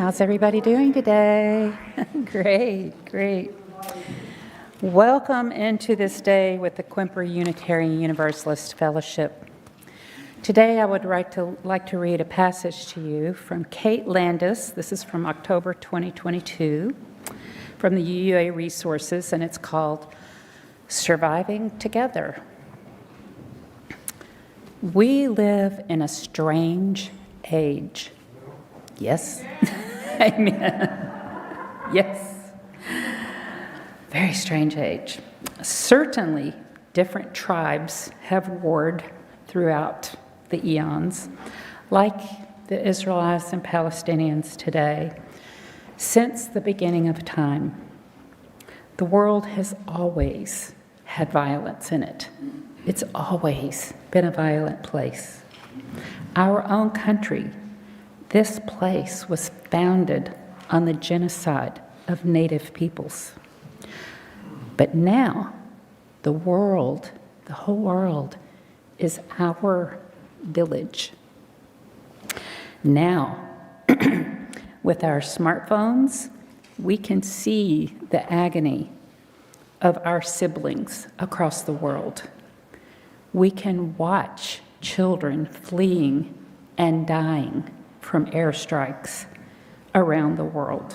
How's everybody doing today? Great. Welcome into this day with the Quimper Unitarian Universalist Fellowship. Today I would like to read a passage to you from Kate Landis. This is from October 2022 from the UUA Resources, and it's called Surviving Together. We live in a strange age. Yes? Amen. Yes. Very strange age. Certainly, different tribes have warred throughout the eons, like the Israelites and Palestinians today, since the beginning of time. The world has always had violence in it. It's always been a violent place. Our own country, this place was founded on the genocide of native peoples. But now, the whole world, is our village. Now, with our smartphones, we can see the agony of our siblings across the world. We can watch children fleeing and dying from airstrikes around the world.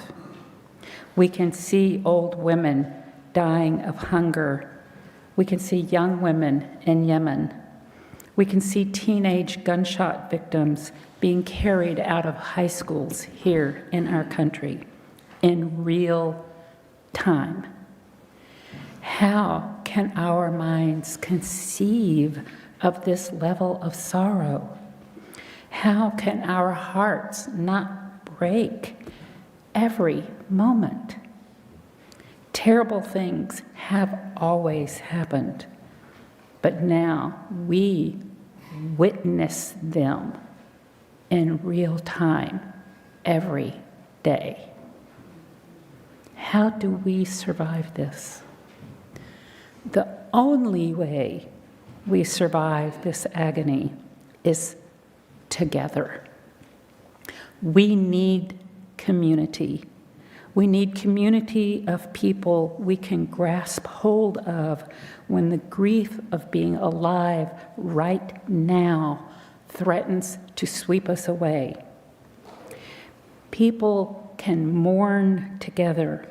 We can see old women dying of hunger. We can see young women in Yemen. We can see teenage gunshot victims being carried out of high schools here in our country in real time. How can our minds conceive of this level of sorrow? How can our hearts not break every moment? Terrible things have always happened, but now we witness them in real time every day. How do we survive this? The only way we survive this agony is together. We need community. We need community of people we can grasp hold of when the grief of being alive right now threatens to sweep us away. People can mourn together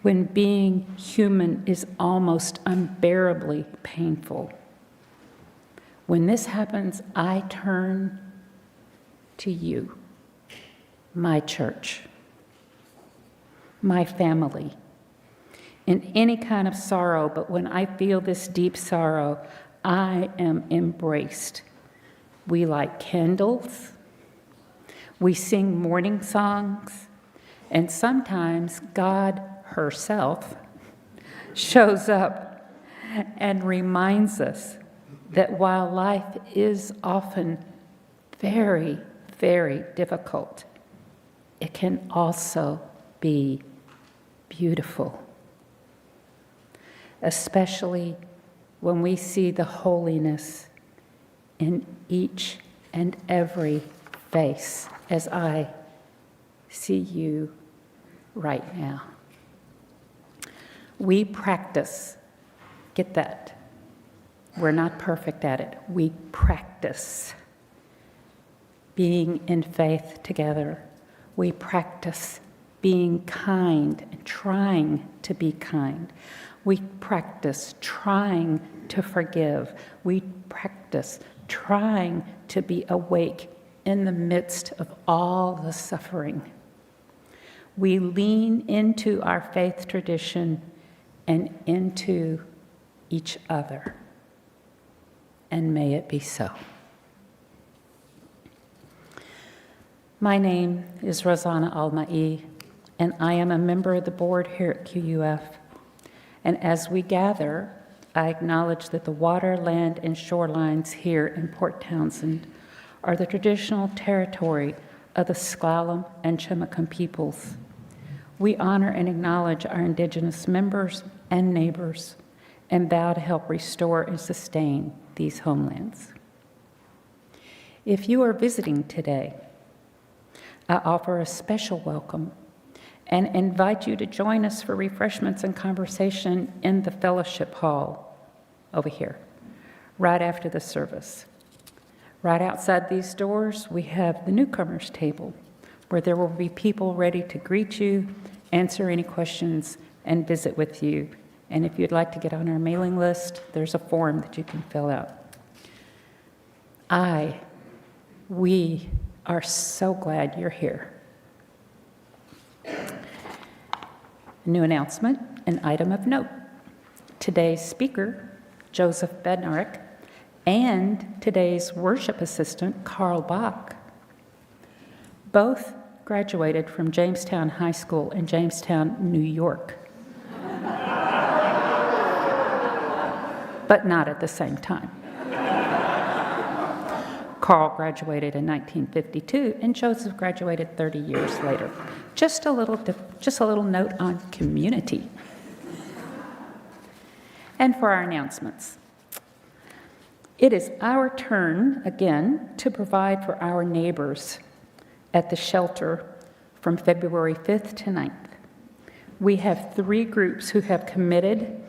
when being human is almost unbearably painful. When this happens, I turn to you, my church, my family, in any kind of sorrow, but when I feel this deep sorrow, I am embraced. We light candles, we sing morning songs, and sometimes God herself shows up and reminds us that while life is often very, very difficult, it can also be beautiful, especially when we see the holiness in each and every face as I see you right now. We practice, get that? We're not perfect at it. We practice being in faith together. We practice being kind and trying to be kind. We practice trying to forgive. We practice trying to be awake in the midst of all the suffering. We lean into our faith tradition and into each other. And may it be so. My name is Rosanna Alma'i, and I am a member of the board here at QUUF. And as we gather, I acknowledge that the water, land, and shorelines here in Port Townsend are the traditional territory of the S'Klallam and Chemakum peoples. We honor and acknowledge our indigenous members and neighbors and vow to help restore and sustain these homelands. If you are visiting today, I offer a special welcome and invite you to join us for refreshments and conversation in the fellowship hall over here, right after the service. Right outside these doors, we have the newcomers table, where there will be people ready to greet you, answer any questions, and visit with you. And if you'd like to get on our mailing list, there's a form that you can fill out. We are so glad you're here. New announcement, an item of note. Today's speaker, Joseph Bednarik, and today's worship assistant, Karl Bach, both graduated from Jamestown High School in Jamestown, New York. But not at the same time. Karl graduated in 1952, and Joseph graduated 30 years later. Just a little note on community. And for our announcements. It is our turn again to provide for our neighbors at the shelter from February 5th to 9th. We have 3 groups who have committed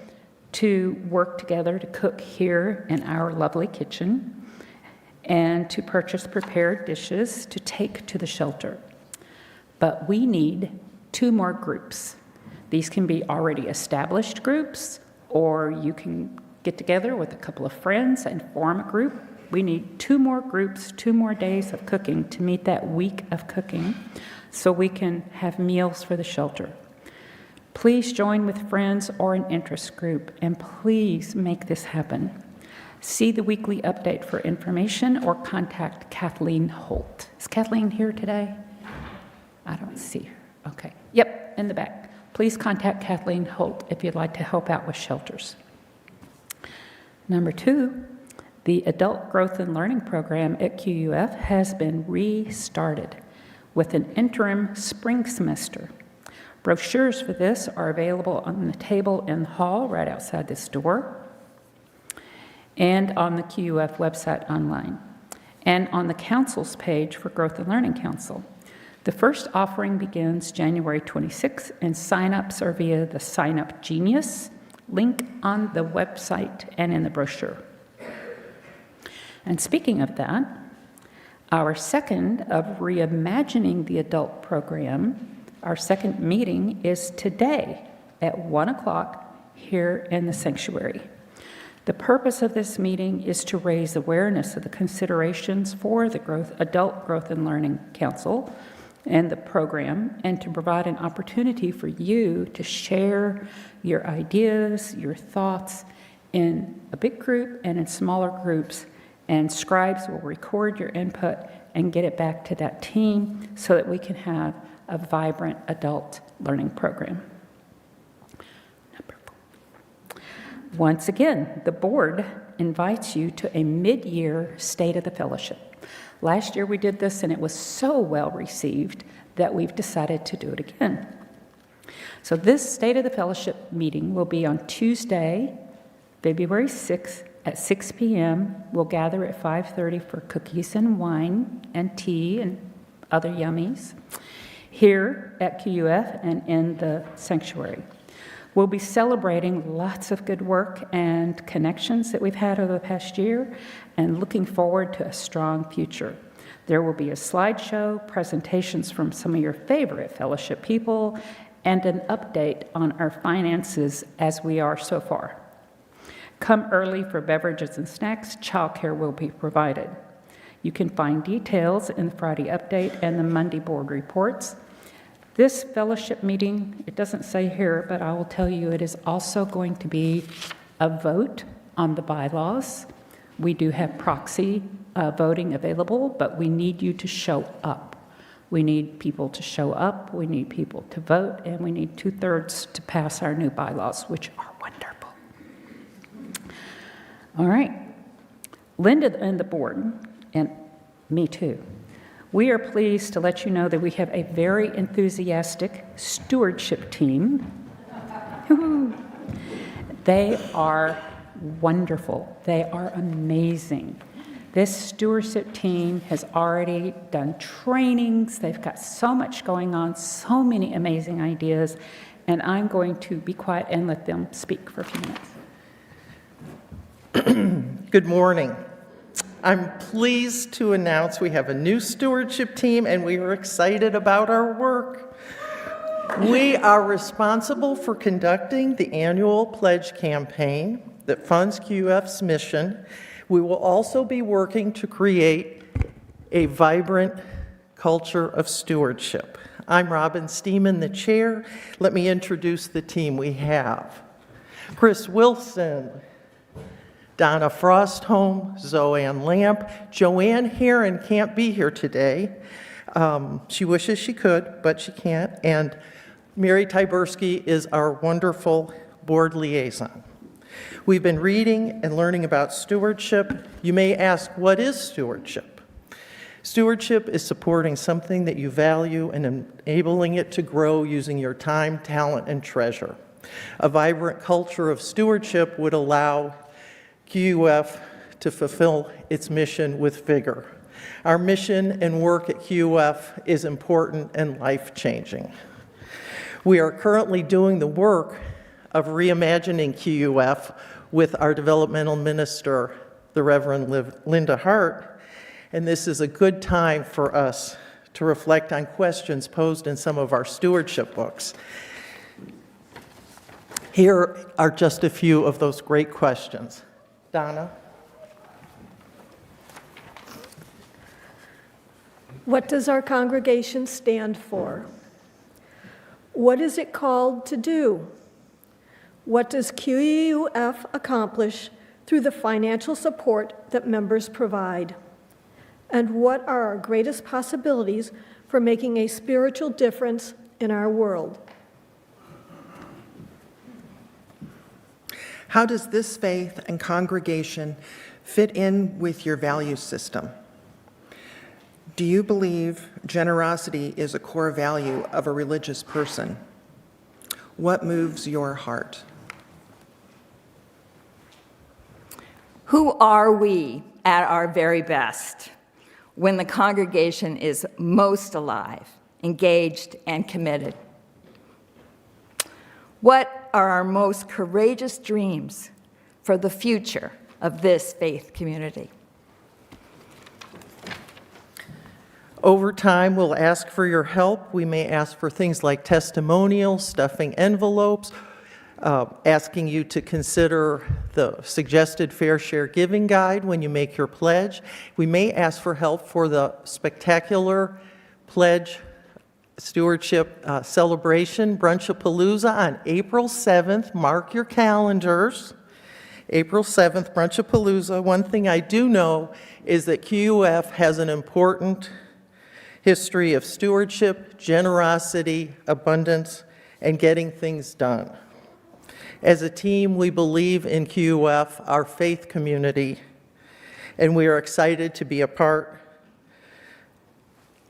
to work together to cook here in our lovely kitchen and to purchase prepared dishes to take to the shelter. But we need 2 more groups. These can be already established groups, or you can get together with a couple of friends and form a group. We need 2 more groups, 2 more days of cooking to meet that week of cooking so we can have meals for the shelter. Please join with friends or an interest group, and please make this happen. See the weekly update for information or contact Kathleen Holt. Is Kathleen here today? I don't see her. Okay. Yep, in the back. Please contact Kathleen Holt if you'd like to help out with shelters. Number 2, the Adult Growth and Learning Program at QUF has been restarted with an interim spring semester. Brochures for this are available on the table in the hall right outside this door, and on the QUF website online, and on the Council's page for Growth and Learning Council. The first offering begins January 26th, and sign-ups are via the Sign Up Genius link on the website and in the brochure. And speaking of that, our second of Reimagining the Adult Program, our second meeting is today at 1 o'clock here in the sanctuary. The purpose of this meeting is to raise awareness of the considerations for the Adult Growth and Learning Council and the program, and to provide an opportunity for you to share your ideas, your thoughts in a big group and in smaller groups, and scribes will record your input and get it back to that team so that we can have a vibrant adult learning program. Once again, the board invites you to a mid-year State of the Fellowship. Last year we did this and it was so well received that we've decided to do it again. So this State of the Fellowship meeting will be on Tuesday, February 6th at 6 p.m. We'll gather at 5:30 for cookies and wine and tea and other yummies here at QUF and in the sanctuary. We'll be celebrating lots of good work and connections that we've had over the past year and looking forward to a strong future. There will be a slideshow, presentations from some of your favorite fellowship people, and an update on our finances as we are so far. Come early for beverages and snacks. Childcare will be provided. You can find details in the Friday update and the Monday board reports. This fellowship meeting, it doesn't say here, but I will tell you it is also going to be a vote on the bylaws. We do have proxy voting available, but we need you to show up. We need people to show up, we need people to vote, and we need 2/3 to pass our new bylaws, which are wonderful. All right. Linda and the board, and me too, we are pleased to let you know that we have a very enthusiastic stewardship team. They are wonderful. They are amazing. This stewardship team has already done trainings. They've got so much going on, so many amazing ideas, and I'm going to be quiet and let them speak for a few minutes. Good morning. I'm pleased to announce we have a new stewardship team, and we are excited about our work. We are responsible for conducting the annual pledge campaign that funds QUUF's mission. We will also be working to create a vibrant culture of stewardship. I'm Robin Steeman, the chair. Let me introduce the team we have. Chris Wilson, Donna Frostholm, Zoanne Lamp. Joanne Heron can't be here today. She wishes she could, but she can't. And Mary Tyberski is our wonderful board liaison. We've been reading and learning about stewardship. You may ask, what is stewardship? Stewardship is supporting something that you value and enabling it to grow using your time, talent, and treasure. A vibrant culture of stewardship would allow QUUF to fulfill its mission with vigor. Our mission and work at QUUF is important and life-changing. We are currently doing the work of reimagining QUUF with our developmental minister, the Reverend Linda Hart, and this is a good time for us to reflect on questions posed in some of our stewardship books. Here are just a few of those great questions. Donna? What does our congregation stand for? What is it called to do? What does QUUF accomplish through the financial support that members provide? And what are our greatest possibilities for making a spiritual difference in our world? How does this faith and congregation fit in with your value system? Do you believe generosity is a core value of a religious person? What moves your heart? Who are we at our very best when the congregation is most alive, engaged, and committed? What are our most courageous dreams for the future of this faith community? Over time, we'll ask for your help. We may ask for things like testimonials, stuffing envelopes, asking you to consider the suggested Fair Share Giving Guide when you make your pledge. We may ask for help for the spectacular pledge stewardship celebration, Brunchapalooza, on April 7th. Mark your calendars. April 7th, Brunchapalooza. One thing I do know is that QUUF has an important history of stewardship, generosity, abundance, and getting things done. As a team, we believe in QUUF, our faith community, and we are excited to be a part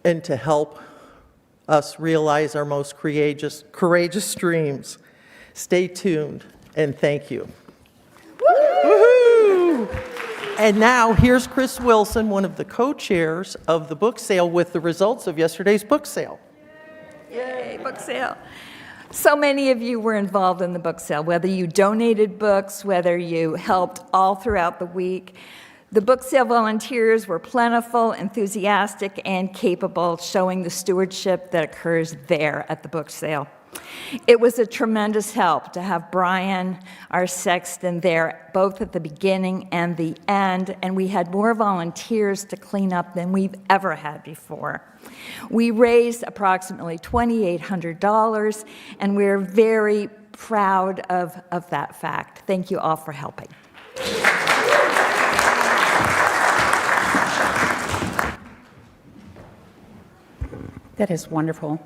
and to help us realize our most courageous dreams. Stay tuned, and thank you. Woohoo! And now, here's Chris Wilson, one of the co-chairs of the book sale, with the results of yesterday's book sale. Yay, book sale. So many of you were involved in the book sale, whether you donated books, whether you helped all throughout the week. The book sale volunteers were plentiful, enthusiastic, and capable, showing the stewardship that occurs there at the book sale. It was a tremendous help to have Brian, our sexton, there both at the beginning and the end, and we had more volunteers to clean up than we've ever had before. We raised approximately $2,800, and we're very proud of that fact. Thank you all for helping. That is wonderful.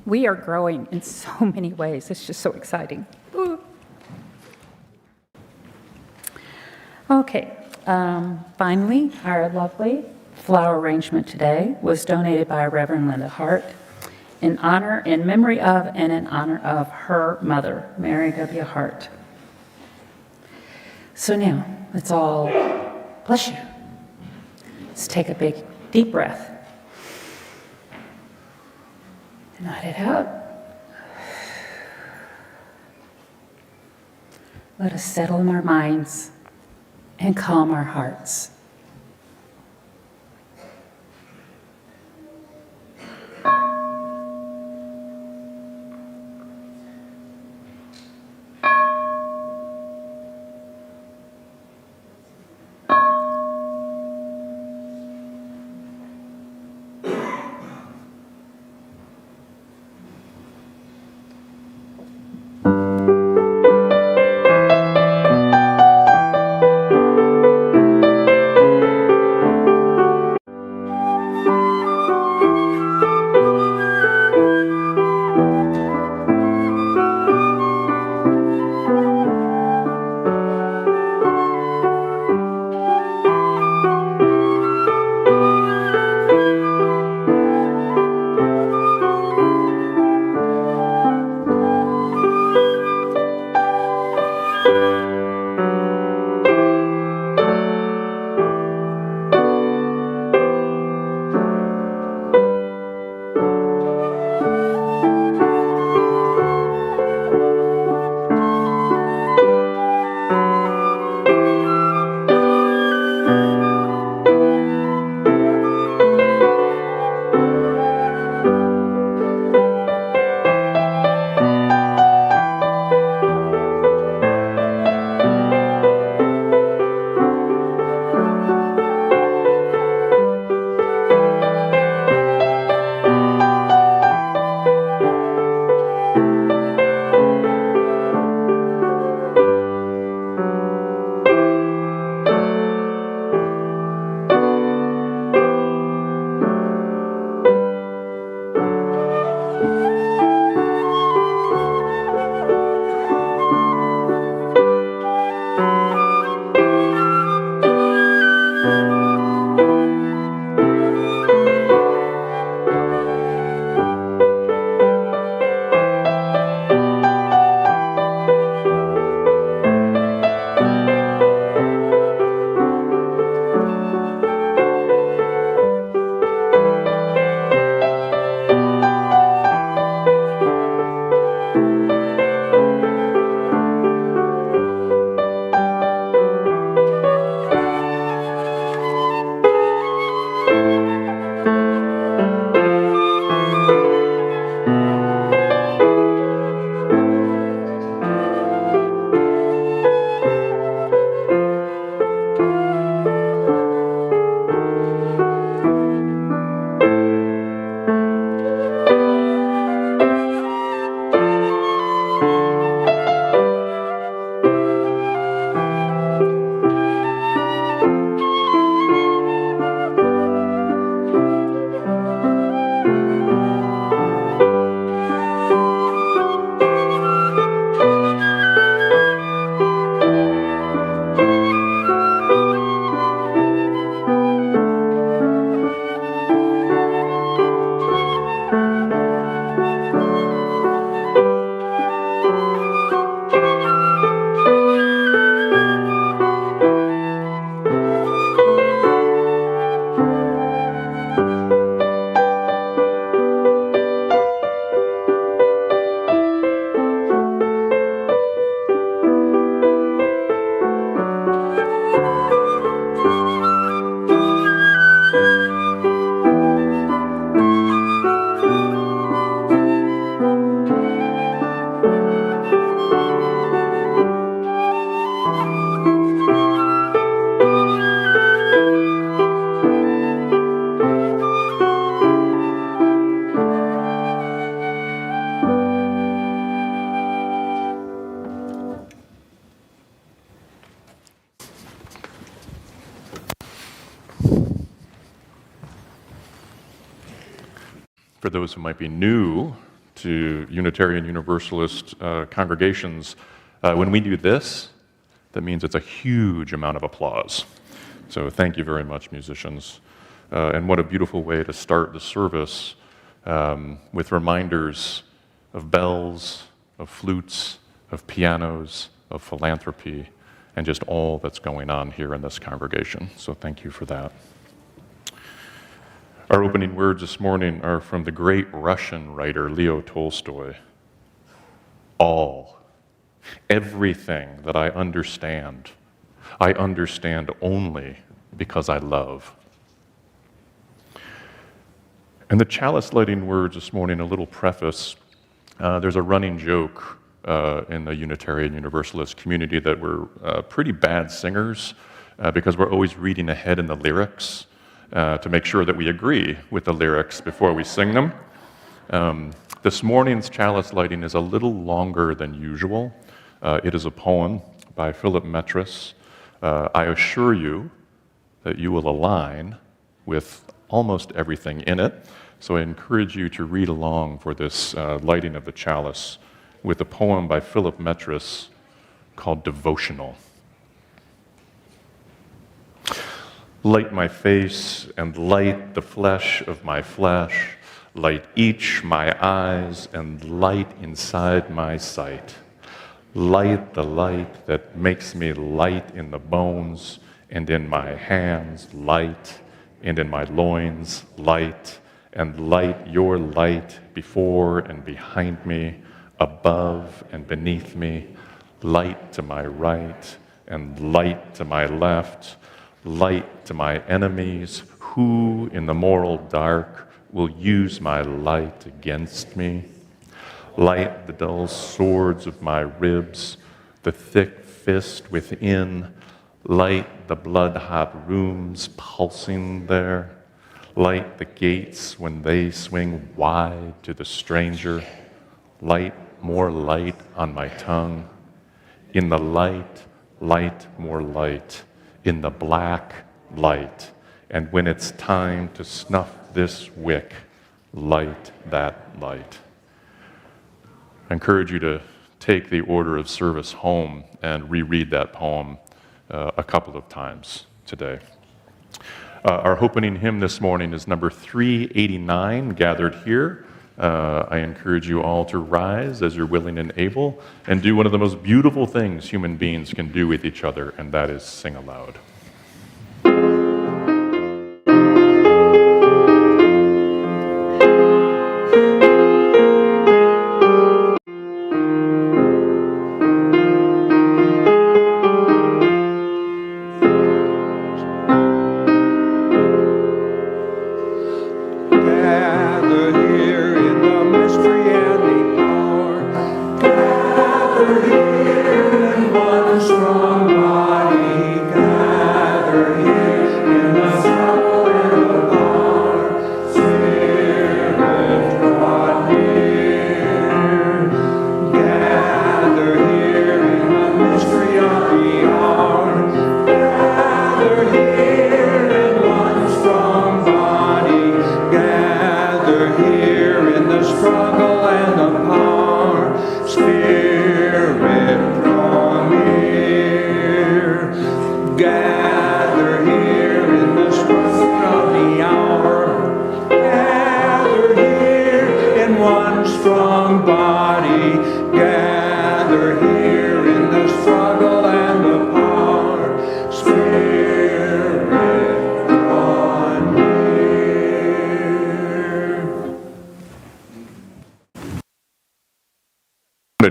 We are growing in so many ways. It's just so exciting. Ooh. Okay, finally, our lovely flower arrangement today was donated by Reverend Linda Hart in memory of, and in honor of her mother, Mary W. Hart. So now, let's all bless you. Let's take a big, deep breath. Nod it out. Let us settle our minds and calm our hearts. For those who might be new to Unitarian Universalist congregations, when we do this, that means it's a huge amount of applause. So thank you very much, musicians. And what a beautiful way to start the service with reminders of bells, of flutes, of pianos, of philanthropy, and just all that's going on here in this congregation. So thank you for that. Our opening words this morning are from the great Russian writer Leo Tolstoy. All, everything that I understand only because I love. And the chalice lighting words this morning, a little preface. There's a running joke in the Unitarian Universalist community that we're pretty bad singers because we're always reading ahead in the lyrics to make sure that we agree with the lyrics before we sing them. This morning's chalice lighting is a little longer than usual. It is a poem by Philip Metris. I assure you that you will align with almost everything in it. So I encourage you to read along for this lighting of the chalice with a poem by Philip Metris called Devotional. Light my face and light the flesh of my flesh, light each my eyes and light inside my sight. Light the light that makes me light in the bones, and in my hands light, and in my loins light, and light your light before and behind me, above and beneath me, light to my right and light to my left, light to my enemies, who in the moral dark will use my light against me. Light the dull swords of my ribs, the thick fist within, light the blood-hot rooms pulsing there, light the gates when they swing wide to the stranger, light more light on my tongue. In the light, light more light. In the black, light. And when it's time to snuff this wick, light that light. I encourage you to take the order of service home and reread that poem a couple of times today. Our opening hymn this morning is number 389, Gathered Here. I encourage you all to rise as you're willing and able and do one of the most beautiful things human beings can do with each other, and that is sing aloud.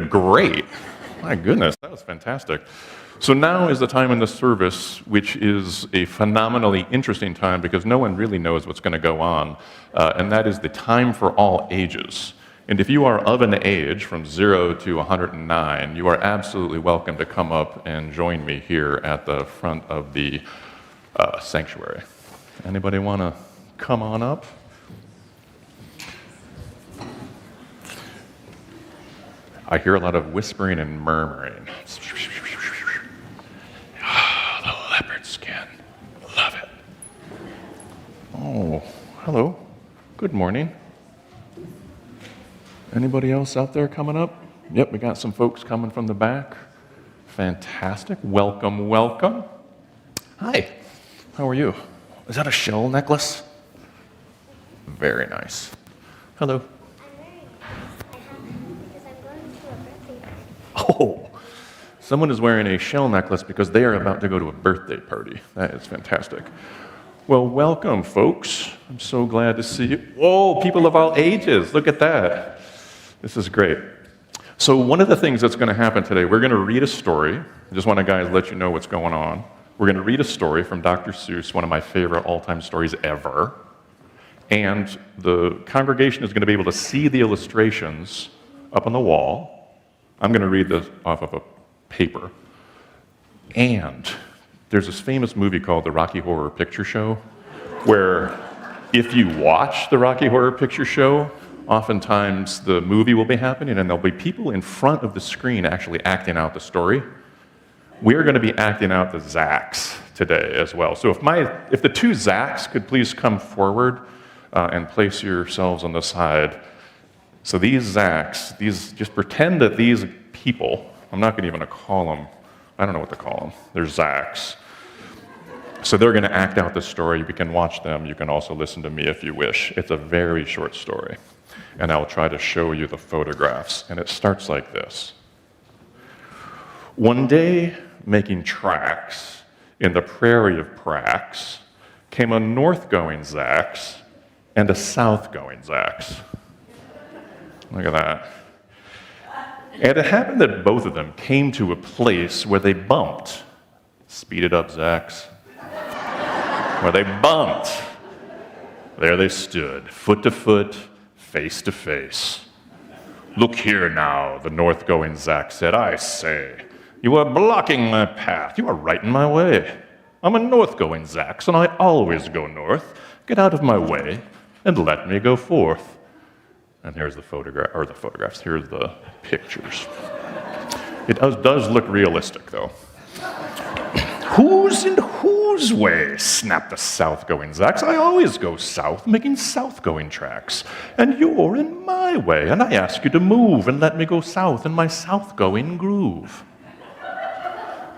Great. My goodness, that was fantastic. So now is the time in the service, which is a phenomenally interesting time because no one really knows what's going to go on, and that is the time for all ages. And if you are of an age from 0 to 109, you are absolutely welcome to come up and join me here at the front of the sanctuary. Anybody want to come on up? I hear a lot of whispering and murmuring. Oh, the leopard skin. Love it. Oh, hello. Good morning. Anybody else out there coming up? Yep, we got some folks coming from the back. Fantastic. Welcome, welcome. Hi. How are you? Is that a shell necklace? Very nice. Hello. Oh, someone is wearing a shell necklace because they are about to go to a birthday party. That is fantastic. Well, welcome, folks. I'm so glad to see you. Whoa, people of all ages, look at that. This is great. So one of the things that's going to happen today, we're going to read a story. I just want to, guys, let you know what's going on. We're going to read a story from Dr. Seuss, one of my favorite all-time stories ever. And the congregation is going to be able to see the illustrations up on the wall. I'm going to read this off of a paper. And there's this famous movie called The Rocky Horror Picture Show, where if you watch the Rocky Horror Picture Show, oftentimes the movie will be happening and there'll be people in front of the screen actually acting out the story. We're going to be acting out the Zacks today as well. So if the two Zacks could please come forward and place yourselves on the side. So these Zacks, just pretend that these people, I'm not even going to call them, I don't know what to call them, they're Zacks. So they're going to act out the story. You can watch them. You can also listen to me if you wish. It's a very short story. And I'll try to show you the photographs. And it starts like this. One day, making tracks in the prairie of Prax, came a north-going Zax and a south-going Zax. Look at that. And it happened that both of them came to a place where they bumped. Speed it up, Zax. Where they bumped. There they stood, foot to foot, face to face. Look here now, the north-going Zack said. I say, you are blocking my path. You are right in my way. I'm a north-going Zax, and I always go north. Get out of my way and let me go forth. And here's the photographs. Here's the pictures. It does look realistic, though. Whose in whose way? Snapped the south-going Zax. I always go south, making south-going tracks. And you're in my way, and I ask you to move and let me go south in my south-going groove.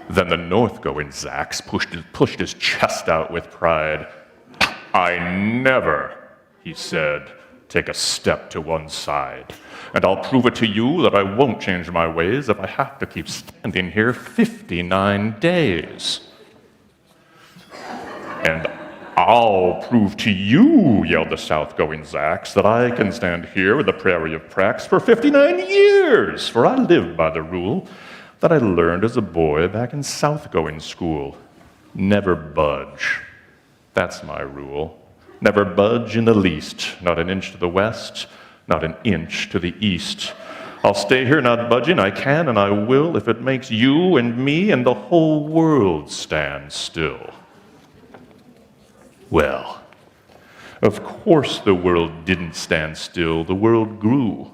Then the north-going Zax pushed his chest out with pride. I never, he said, take a step to one side. And I'll prove it to you that I won't change my ways if I have to keep standing here 59 days. And I'll prove to you, yelled the south-going Zax, that I can stand here with the prairie of Prax for 59 years, for I live by the rule that I learned as a boy back in south-going school. Never budge. That's my rule. Never budge in the least, not an inch to the west, not an inch to the east. I'll stay here not budging. I can and I will if it makes you and me and the whole world stand still. Well, of course the world didn't stand still. The world grew.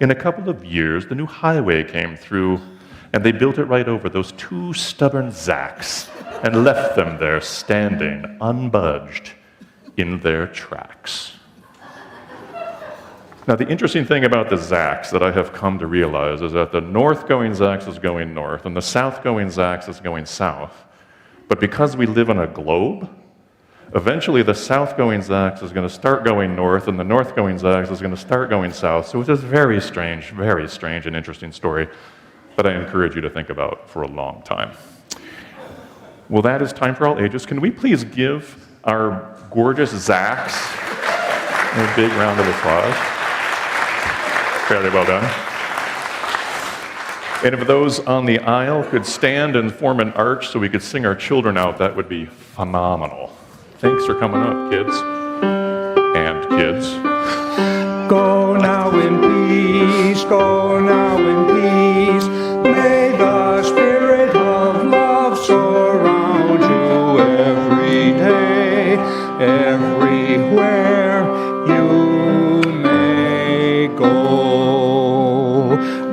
In a couple of years, the new highway came through, and they built it right over those two stubborn Zacks and left them there standing, unbudged, in their tracks. Now, the interesting thing about the Zacks that I have come to realize is that the north-going Zacks is going north, and the south-going Zacks is going south. But because we live on a globe, eventually the south-going Zacks is going to start going north, and the north-going Zacks is going to start going south. So it's a very strange and interesting story that I encourage you to think about for a long time. Well, that is time for all ages. Can we please give our gorgeous Zacks a big round of applause? Very well done. And if those on the aisle could stand and form an arch so we could sing our children out, that would be phenomenal. Thanks for coming up, kids and kids. Go now in peace, go now in peace. May the spirit of love surround you every day, everywhere you may go.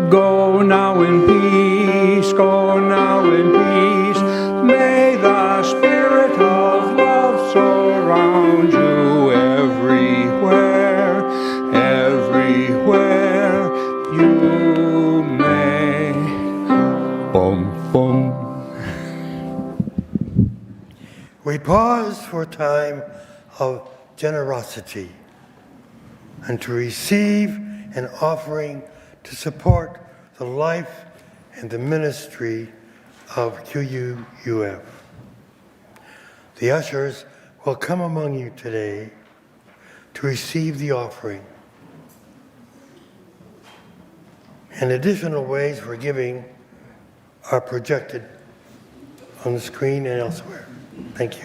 Go now in peace, go now in peace. May the spirit of love surround you everywhere, everywhere you may. Boom, boom. We pause for a time of generosity and to receive an offering to support the life and the ministry of QUUF. The ushers will come among you today to receive the offering. And additional ways for giving are projected on the screen and elsewhere. Thank you.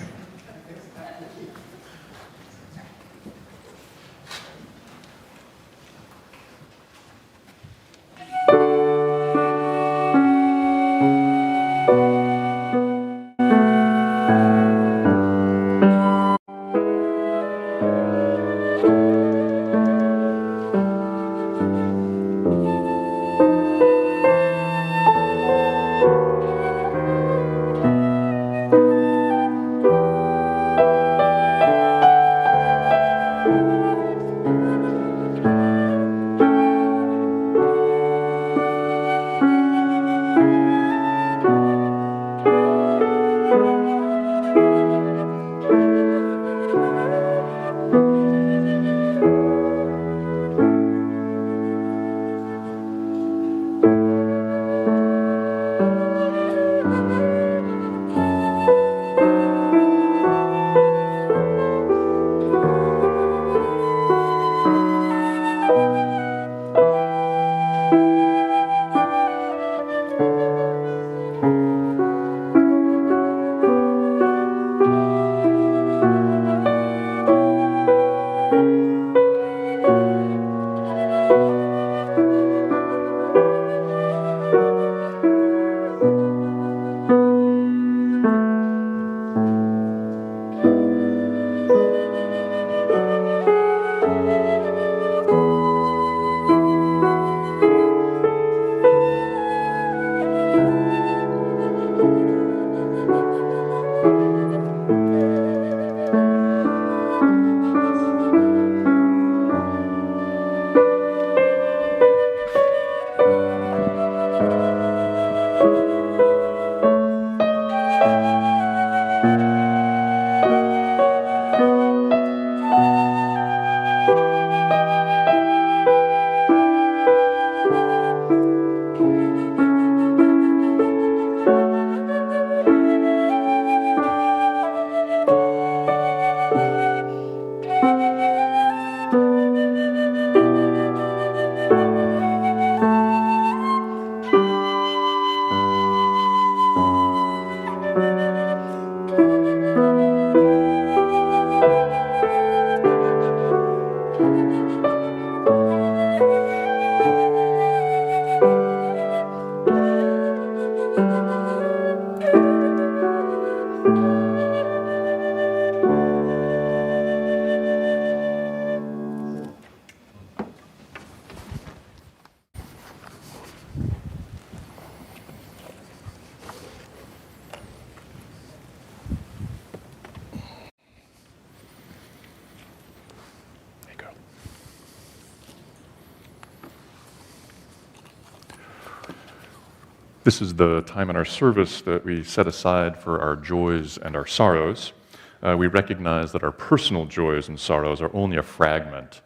This is the time in our service that we set aside for our joys and our sorrows. We recognize that our personal joys and sorrows are only a fragment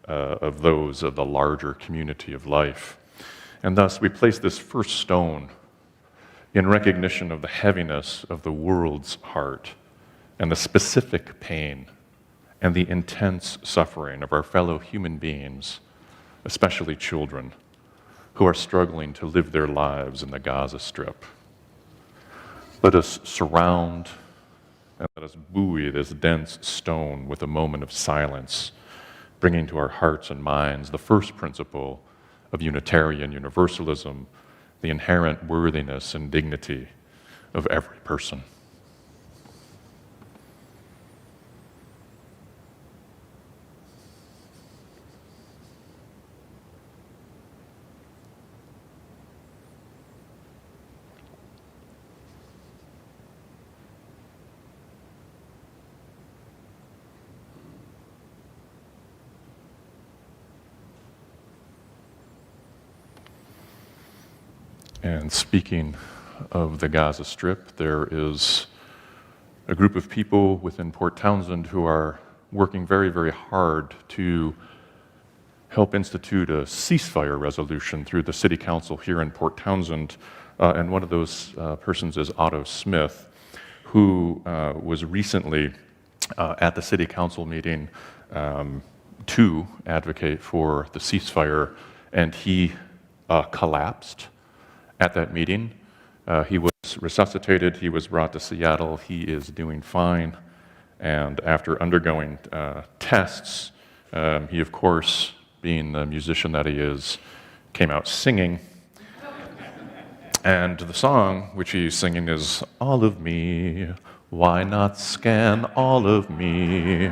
of those of the larger community of life. And thus, we place this first stone in recognition of the heaviness of the world's heart and the specific pain and the intense suffering of our fellow human beings, especially children, who are struggling to live their lives in the Gaza Strip. Let us surround and let us buoy this dense stone with a moment of silence, bringing to our hearts and minds the first principle of Unitarian Universalism, the inherent worthiness and dignity of every person. And speaking of the Gaza Strip, there is a group of people within Port Townsend who are working very, very hard to help institute a ceasefire resolution through the City Council here in Port Townsend. And one of those persons is Otto Smith, who was recently at the city council meeting to advocate for the ceasefire, and he collapsed at that meeting. He was resuscitated, he was brought to Seattle, he is doing fine, and after undergoing tests, he, of course, being the musician that he is, came out singing. And the song which he's singing is All of Me, why not scan all of me?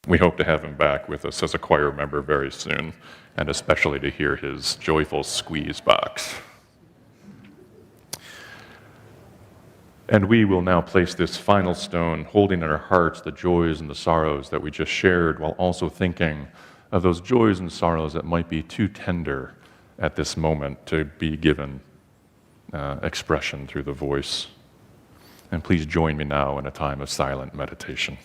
We hope to have him back with us as a choir member very soon, and especially to hear his joyful squeeze box. And we will now place this final stone, holding in our hearts the joys and the sorrows that we just shared, while also thinking of those joys and sorrows that might be too tender at this moment to be given expression through the voice. And please join me now in a time of silent meditation.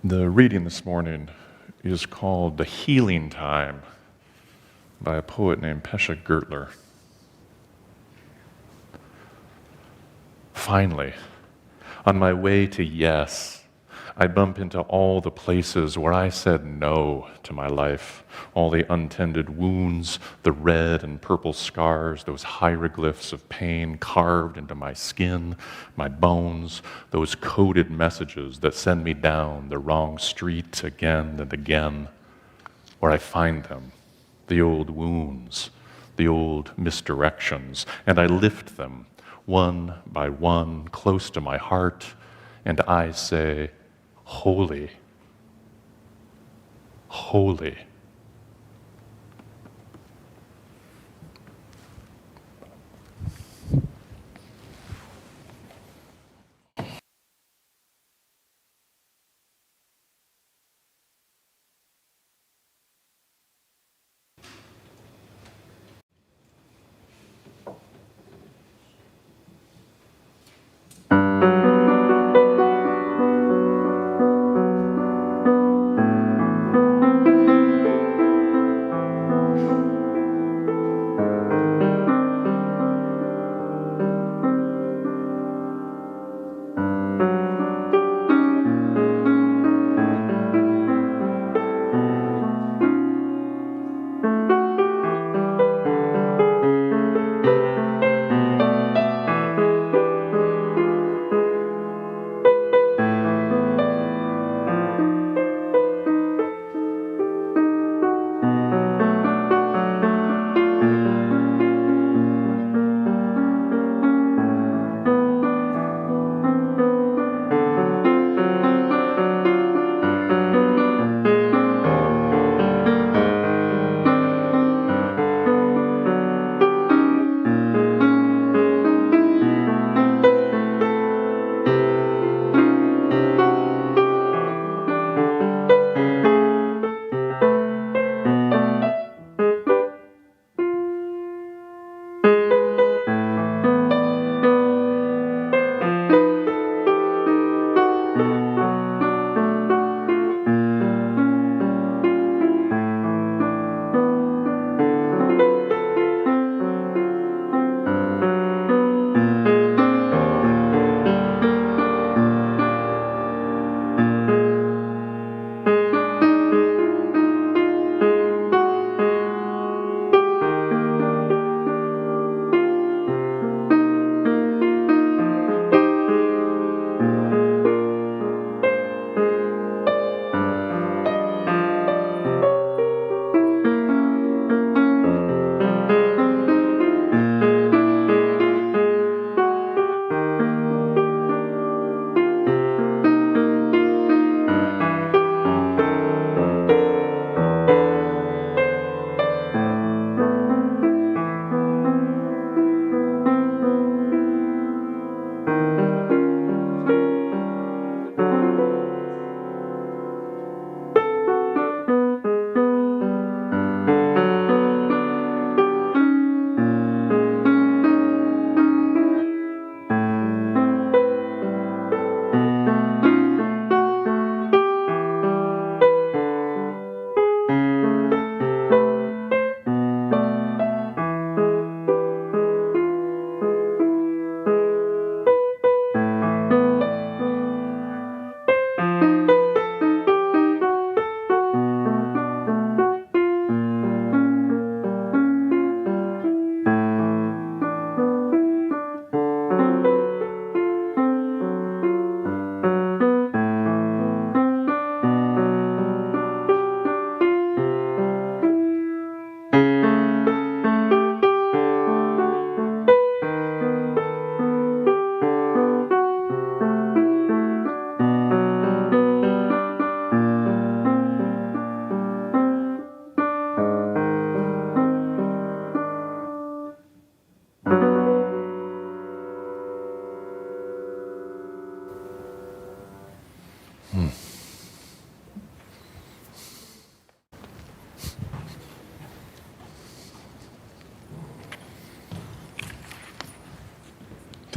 The reading this morning is called The Healing Time by a poet named Pesha Gertler. Finally, on my way to yes, I bump into all the places where I said no to my life, all the untended wounds, the red and purple scars, those hieroglyphs of pain carved into my skin, my bones, those coded messages that send me down the wrong street again and again, where I find them, the old wounds, the old misdirections, and I lift them one by one close to my heart, and I say, holy, holy.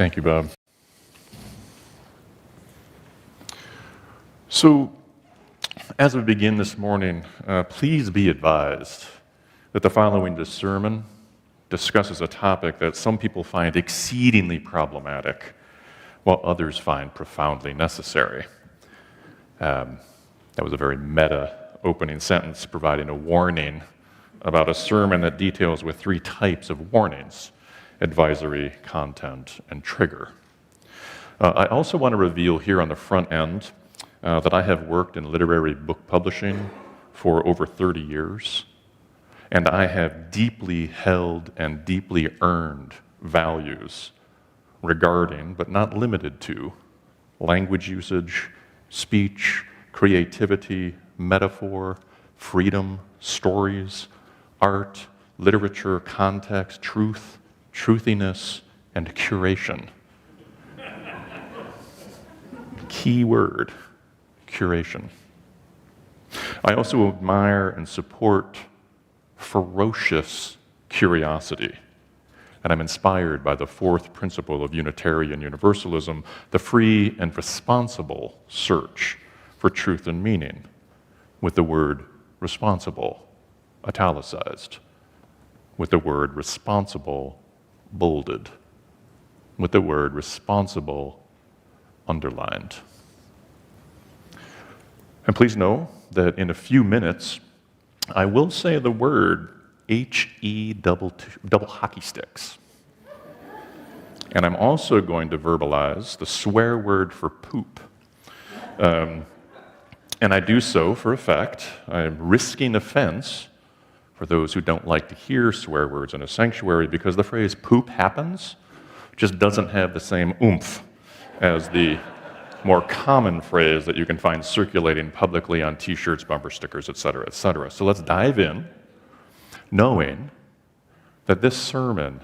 Thank you, Bob. So, as we begin this morning, please be advised that the following sermon discusses a topic that some people find exceedingly problematic, while others find profoundly necessary. That was a very meta opening sentence, providing a warning about a sermon that details with 3 types of warnings: advisory, content, and trigger. I also want to reveal here on the front end that I have worked in literary book publishing for over 30 years, and I have deeply held and deeply earned values regarding, but not limited to, language usage, speech, creativity, metaphor, freedom, stories, art, literature, context, truth, truthiness, and curation. Key word, curation. I also admire and support ferocious curiosity, and I'm inspired by the 4th principle of Unitarian Universalism, the free and responsible search for truth and meaning, with the word responsible italicized, with the word responsible bolded, with the word responsible underlined. And please know that in a few minutes, I will say the word H-E double hockey sticks. And I'm also going to verbalize the swear word for poop. And I do so for effect. I'm risking offense for those who don't like to hear swear words in a sanctuary, because the phrase poop happens just doesn't have the same oomph as the more common phrase that you can find circulating publicly on t-shirts, bumper stickers, et cetera, et cetera. So let's dive in, knowing that this sermon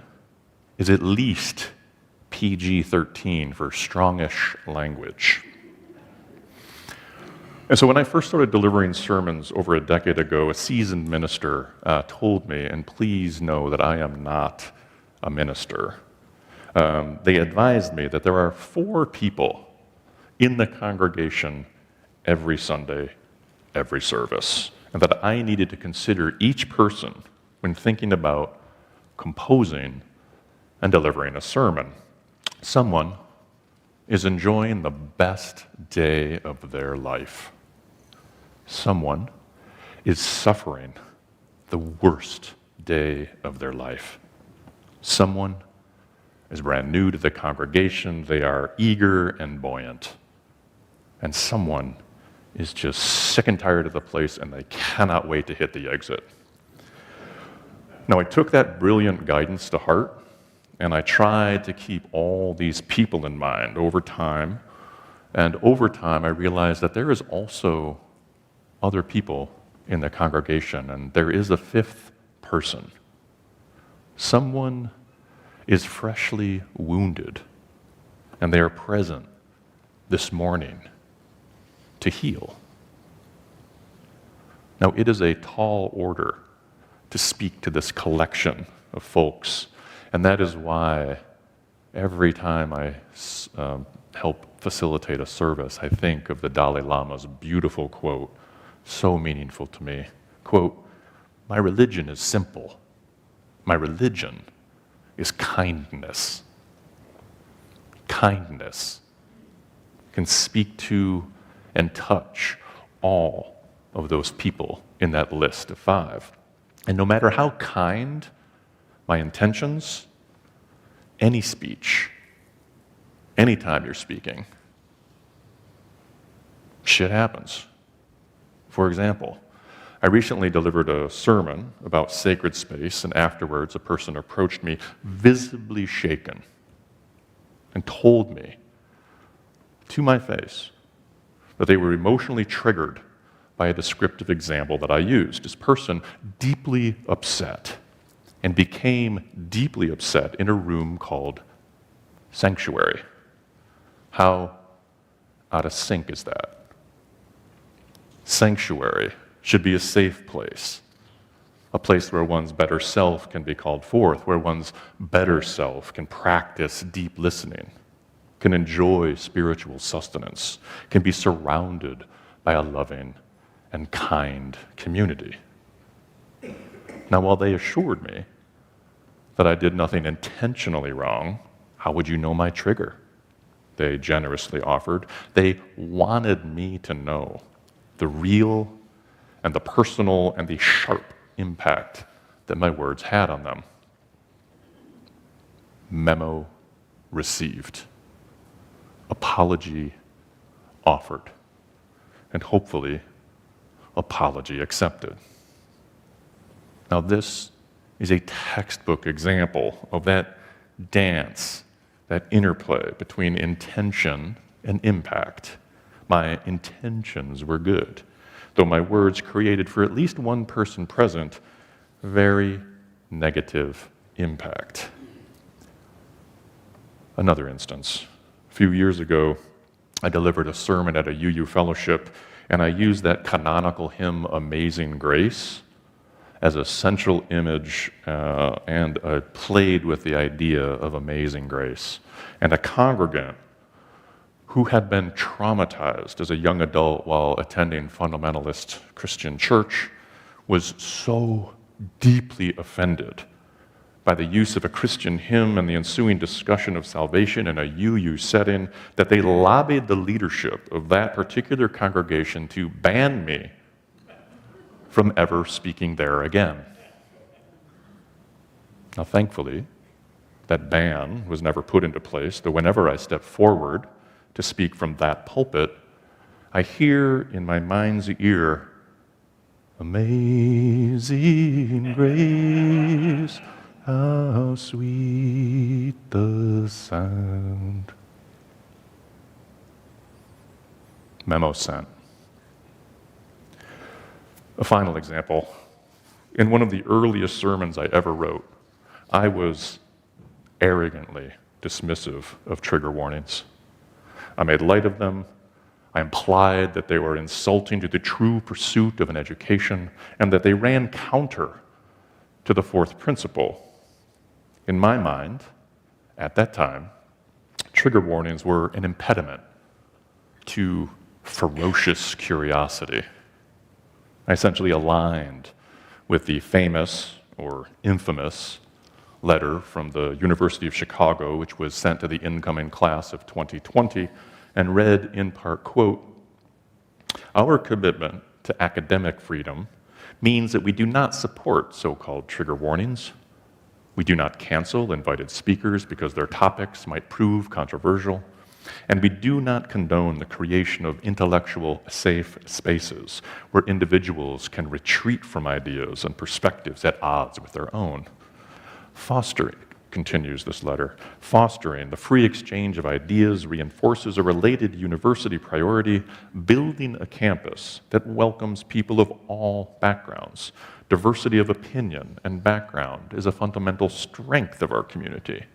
is at least PG-13 for strongish language. And so when I first started delivering sermons over a decade ago, a seasoned minister told me, and please know that I am not a minister, they advised me that there are 4 people in the congregation every Sunday, every service, and that I needed to consider each person when thinking about composing and delivering a sermon. Someone is enjoying the best day of their life. Someone is suffering the worst day of their life. Someone is brand new to the congregation. They are eager and buoyant. And someone is just sick and tired of the place, and they cannot wait to hit the exit. Now, I took that brilliant guidance to heart, and I tried to keep all these people in mind over time. And over time, I realized that there is also other people in the congregation, and there is a 5th person. Someone is freshly wounded, and they are present this morning to heal. Now, it is a tall order to speak to this collection of folks, and that is why every time I help facilitate a service, I think of the Dalai Lama's beautiful quote, so meaningful to me. Quote, "My religion is simple. My religion is kindness." Kindness can speak to and touch all of those people in that list of 5. And no matter how kind my intentions, any speech, anytime you're speaking, shit happens. For example, I recently delivered a sermon about sacred space, and afterwards a person approached me visibly shaken and told me to my face that they were emotionally triggered by a descriptive example that I used. This person deeply upset and became deeply upset in a room called sanctuary. How out of sync is that? Sanctuary should be a safe place. a place where one's better self can be called forth, where one's better self can practice deep listening, can enjoy spiritual sustenance, can be surrounded by a loving and kind community. Now, while they assured me that I did nothing intentionally wrong, how would you know my trigger? They generously offered. They wanted me to know the real and the personal and the sharp impact that my words had on them. Memo received. Apology offered. And hopefully, apology accepted. Now, this is a textbook example of that dance, that interplay between intention and impact. My intentions were good, though my words created for at least one person present very negative impact. Another instance. A few years ago, I delivered a sermon at a UU fellowship, and I used that canonical hymn, Amazing Grace, as a central image, and I played with the idea of amazing grace. And a congregant who had been traumatized as a young adult while attending fundamentalist Christian church was so deeply offended by the use of a Christian hymn and the ensuing discussion of salvation in a UU setting that they lobbied the leadership of that particular congregation to ban me from ever speaking there again. Now, thankfully, that ban was never put into place, though whenever I step forward to speak from that pulpit, I hear in my mind's ear, "Amazing grace, how sweet the sound." Memo sent. A final example. In one of the earliest sermons I ever wrote, I was arrogantly dismissive of trigger warnings. I made light of them. I implied that they were insulting to the true pursuit of an education and that they ran counter to the fourth principle. In my mind, at that time, trigger warnings were an impediment to ferocious curiosity. I essentially aligned with the famous or infamous letter from the University of Chicago, which was sent to the incoming class of 2020 and read in part, quote, "Our commitment to academic freedom means that we do not support so-called trigger warnings. We do not cancel invited speakers because their topics might prove controversial. And we do not condone the creation of intellectual safe spaces where individuals can retreat from ideas and perspectives at odds with their own. Fostering," continues this letter, "fostering the free exchange of ideas reinforces a related university priority, building a campus that welcomes people of all backgrounds. Diversity of opinion and background is a fundamental strength of our community.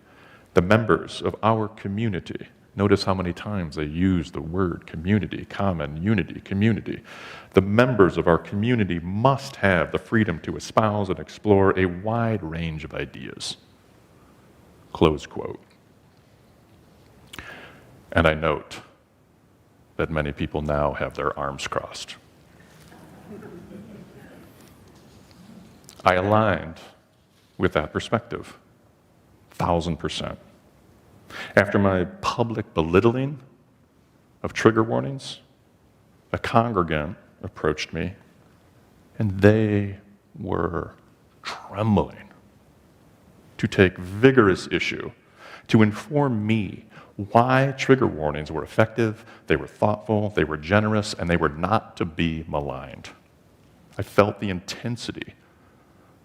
The members of our community," notice how many times they use the word community, common, unity, community. "The members of our community must have the freedom to espouse and explore a wide range of ideas." Close quote. And I note that many people now have their arms crossed. I aligned with that perspective, 1,000%. After my public belittling of trigger warnings, a congregant approached me, and they were trembling to take vigorous issue, to inform me why trigger warnings were effective, they were thoughtful, they were generous, and they were not to be maligned. I felt the intensity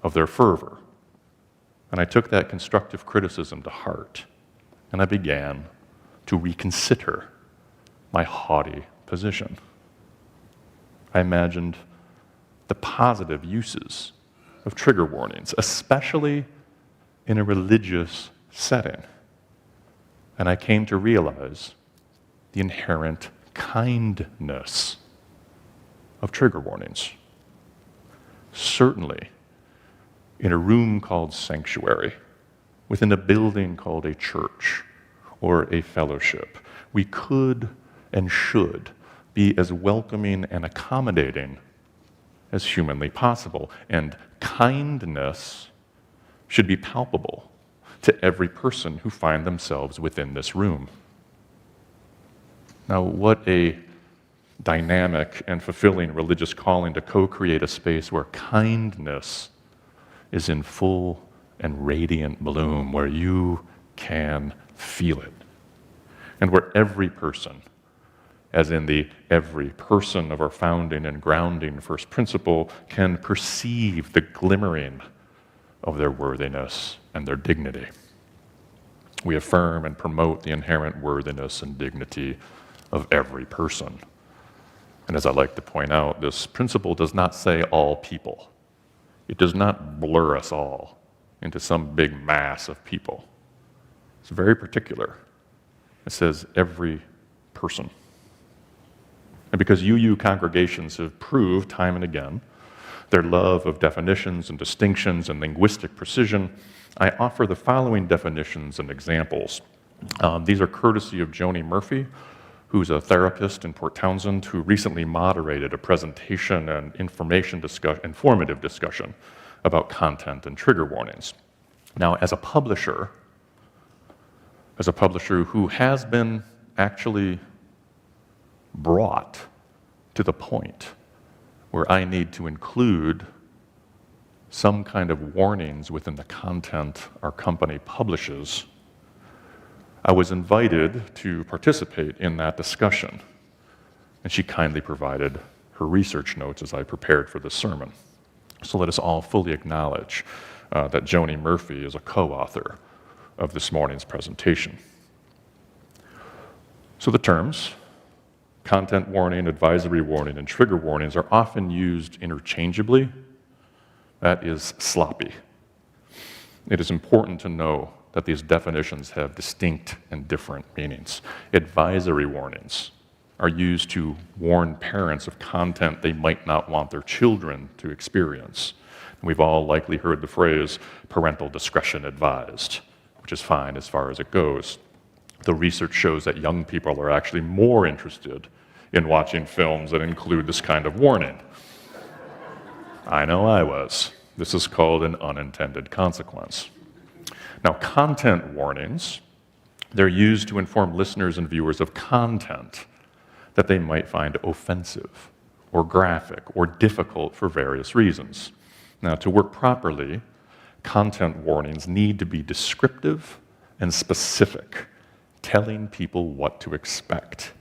of their fervor, and I took that constructive criticism to heart. And I began to reconsider my haughty position. I imagined the positive uses of trigger warnings, especially in a religious setting. And I came to realize the inherent kindness of trigger warnings. Certainly, in a room called sanctuary, within a building called a church or a fellowship, we could and should be as welcoming and accommodating as humanly possible. And kindness should be palpable to every person who find themselves within this room. Now, what a dynamic and fulfilling religious calling to co-create a space where kindness is in full and radiant bloom, where you can feel it, and where every person, as in the every person of our founding and grounding first principle, can perceive the glimmering of their worthiness and their dignity. We affirm and promote the inherent worthiness and dignity of every person. And as I like to point out, this principle does not say all people. It does not blur us all into some big mass of people. It's very particular. It says every person. And because UU congregations have proved time and again their love of definitions and distinctions and linguistic precision, I offer the following definitions and examples. These are courtesy of Joni Murphy, who's a therapist in Port Townsend who recently moderated a presentation and informative discussion about content and trigger warnings. Now, as a publisher who has been actually brought to the point where I need to include some kind of warnings within the content our company publishes, I was invited to participate in that discussion, and she kindly provided her research notes as I prepared for this sermon. So let us all fully acknowledge that Joni Murphy is a co-author of this morning's presentation. So the terms, content warning, advisory warning, and trigger warnings are often used interchangeably. That is sloppy. It is important to know that these definitions have distinct and different meanings. Advisory warnings are used to warn parents of content they might not want their children to experience. We've all likely heard the phrase parental discretion advised, which is fine as far as it goes. The research shows that young people are actually more interested in watching films that include this kind of warning. I know I was. This is called an unintended consequence. Now, content warnings, they're used to inform listeners and viewers of content that they might find offensive or graphic or difficult for various reasons. Now, to work properly, content warnings need to be descriptive and specific, telling people what to expect.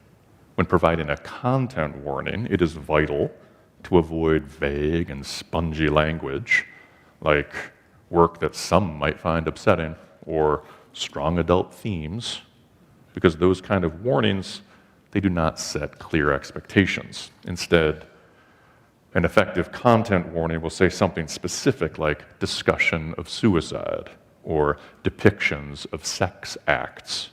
When providing a content warning, it is vital to avoid vague and spongy language, like work that some might find upsetting, or strong adult themes, because those kind of warnings, they do not set clear expectations. Instead, an effective content warning will say something specific like discussion of suicide or depictions of sex acts.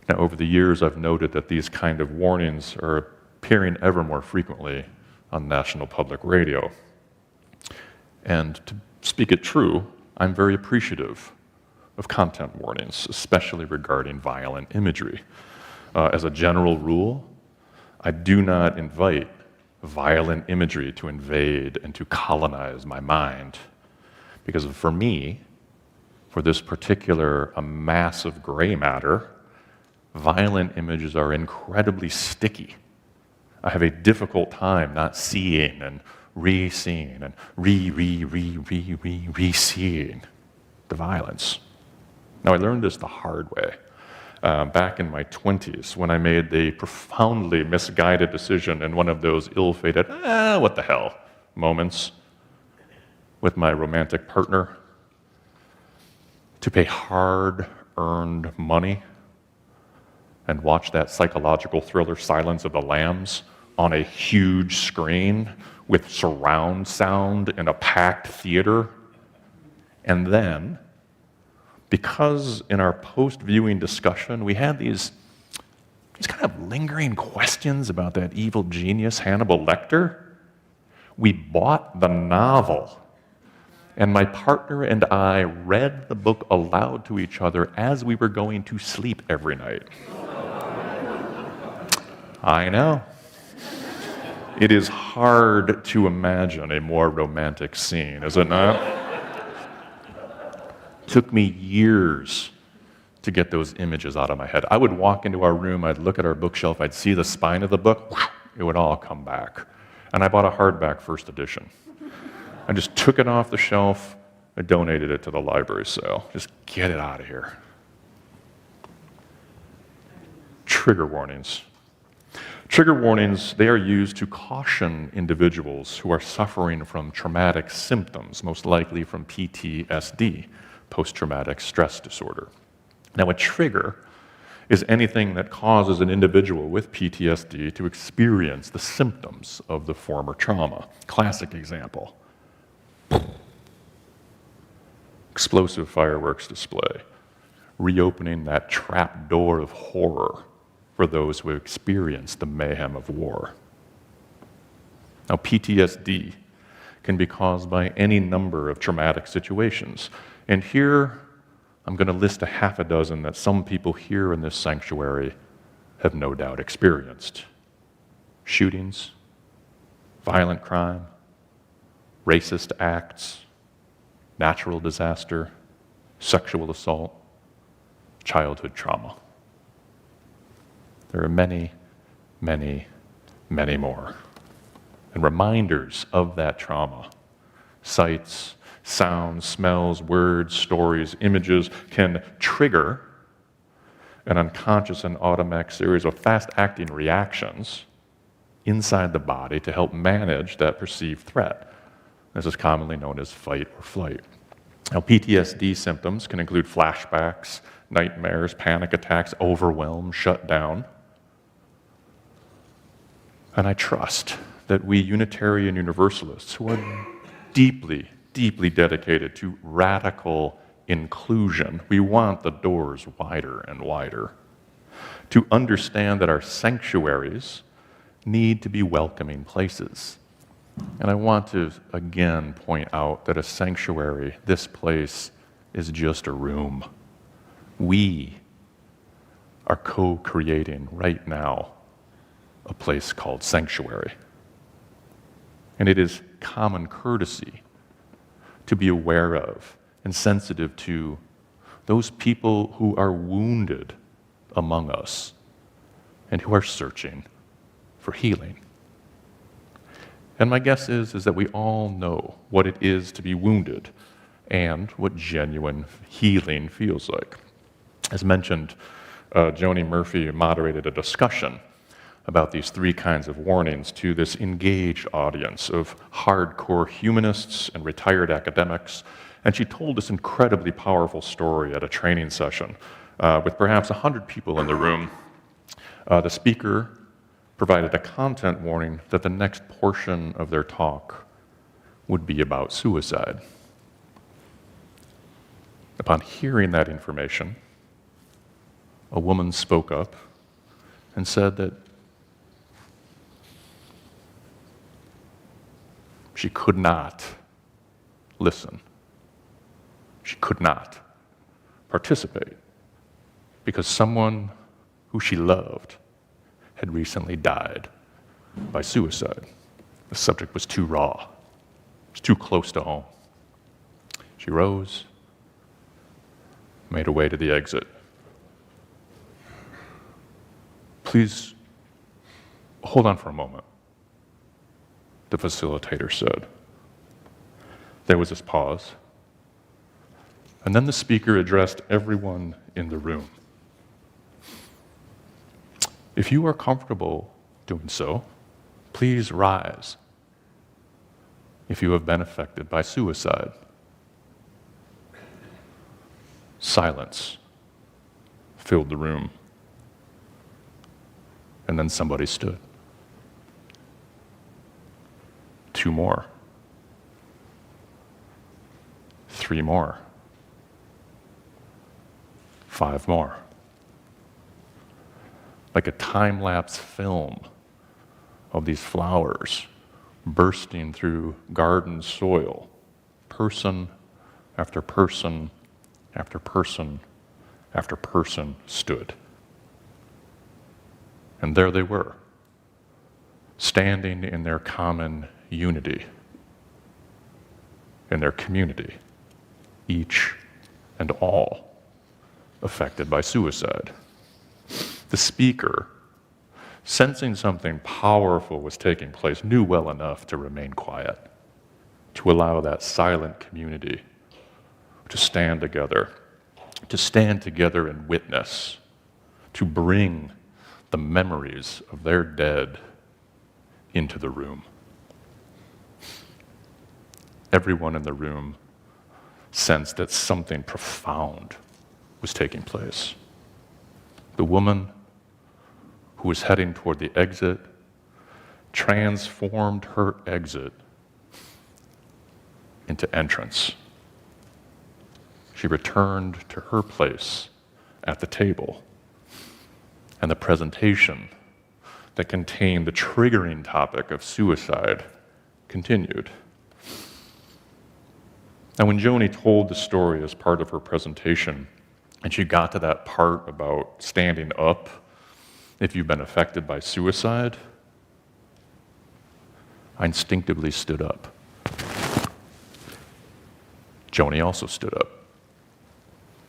Now, over the years, I've noted that these kind of warnings are appearing ever more frequently on National Public Radio. And to speak it true, I'm very appreciative of content warnings, especially regarding violent imagery. As a general rule, I do not invite violent imagery to invade and to colonize my mind, because for me, for this particular massive gray matter, violent images are incredibly sticky. I have a difficult time not seeing and re-seeing and re-seeing the violence. Now, I learned this the hard way back in my 20s when I made the profoundly misguided decision in one of those ill-fated, what the hell moments with my romantic partner to pay hard-earned money and watch that psychological thriller Silence of the Lambs on a huge screen with surround sound in a packed theater. And then, because in our post-viewing discussion, we had these kind of lingering questions about that evil genius, Hannibal Lecter, we bought the novel And my partner and I read the book aloud to each other as we were going to sleep every night. I know. It is hard to imagine a more romantic scene, is it not? Took me years to get those images out of my head. I would walk into our room, I'd look at our bookshelf, I'd see the spine of the book, it would all come back. And I bought a hardback first edition. I just took it off the shelf, I donated it to the library sale. Just get it out of here. Trigger warnings. Trigger warnings, they are used to caution individuals who are suffering from traumatic symptoms, most likely from PTSD, post-traumatic stress disorder. Now, a trigger is anything that causes an individual with PTSD to experience the symptoms of the former trauma. Classic example. Explosive fireworks display, reopening that trap door of horror for those who have experienced the mayhem of war. Now, PTSD can be caused by any number of traumatic situations, and here I'm going to list a half a dozen that some people here in this sanctuary have no doubt experienced. Shootings, violent crime, racist acts, natural disaster, sexual assault, childhood trauma. There are many, many, many more. And reminders of that trauma, sights, sounds, smells, words, stories, images can trigger an unconscious and automatic series of fast-acting reactions inside the body to help manage that perceived threat. This is commonly known as fight or flight. Now, PTSD symptoms can include flashbacks, nightmares, panic attacks, overwhelm, shutdown. And I trust that we Unitarian Universalists, who are deeply, deeply dedicated to radical inclusion, we want the doors wider and wider, to understand that our sanctuaries need to be welcoming places. And I want to again point out that a sanctuary, this place, is just a room. We are co-creating right now a place called sanctuary. And it is common courtesy to be aware of and sensitive to those people who are wounded among us and who are searching for healing. And my guess is that we all know what it is to be wounded and what genuine healing feels like. As mentioned, Joni Murphy moderated a discussion about these three kinds of warnings to this engaged audience of hardcore humanists and retired academics, and she told this incredibly powerful story at a training session with perhaps 100 people in the room. The speaker provided a content warning that the next portion of their talk would be about suicide. Upon hearing that information, a woman spoke up and said that she could not listen. She could not participate because someone who she loved had recently died by suicide. The subject was too raw. It was too close to home. She rose, made her way to the exit. Please hold on for a moment, the facilitator said. There was this pause, and then the speaker addressed everyone in the room. If you are comfortable doing so, please rise. If you have been affected by suicide. Silence filled the room. And then somebody stood. 2 more. 3 more. 5 more. Like a time-lapse film of these flowers bursting through garden soil, person after person after person after person stood. And there they were, standing in their common unity, in their community, each and all affected by suicide. The speaker, sensing something powerful was taking place, knew well enough to remain quiet, to allow that silent community to stand together and witness, to bring the memories of their dead into the room. Everyone in the room sensed that something profound was taking place. The woman who was heading toward the exit transformed her exit into entrance. She returned to her place at the table, and the presentation that contained the triggering topic of suicide continued. And when Joni told the story as part of her presentation, and she got to that part about standing up if you've been affected by suicide, I instinctively stood up. Joni also stood up.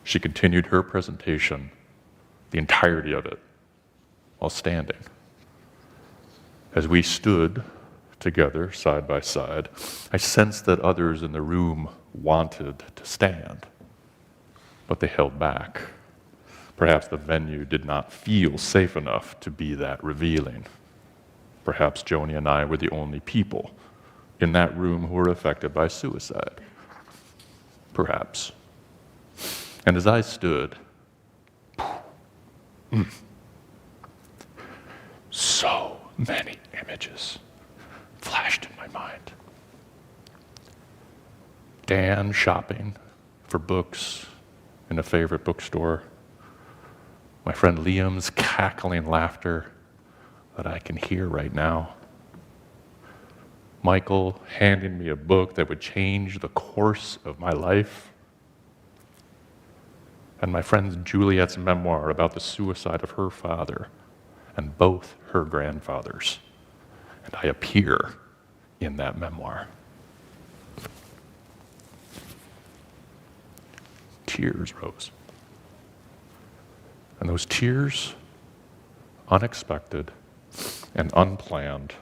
She continued her presentation, the entirety of it, while standing. As we stood together, side by side, I sensed that others in the room wanted to stand, but they held back. Perhaps the venue did not feel safe enough to be that revealing. Perhaps Joni and I were the only people in that room who were affected by suicide. Perhaps. And as I stood, so many images flashed in my mind. Dan shopping for books in a favorite bookstore. My friend Liam's cackling laughter that I can hear right now. Michael handing me a book that would change the course of my life. And my friend Juliet's memoir about the suicide of her father and both her grandfathers. And I appear in that memoir. Tears rose. And those tears, unexpected and unplanned,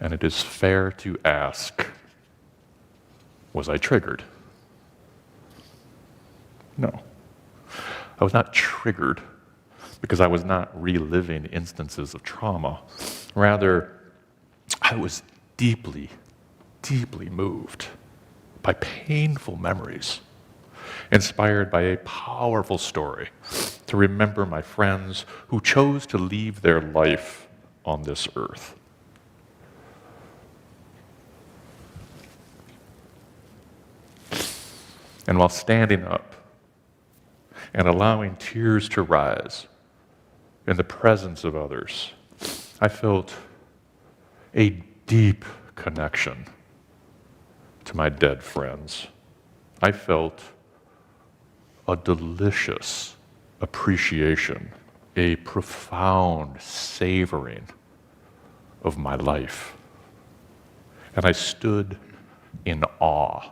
and it is fair to ask, was I triggered? No. I was not triggered because I was not reliving instances of trauma. Rather, I was deeply, deeply moved by painful memories, inspired by a powerful story to remember my friends who chose to leave their life on this earth. And while standing up and allowing tears to rise in the presence of others, I felt a deep connection to my dead friends. I felt a delicious appreciation, a profound savoring of my life. And I stood in awe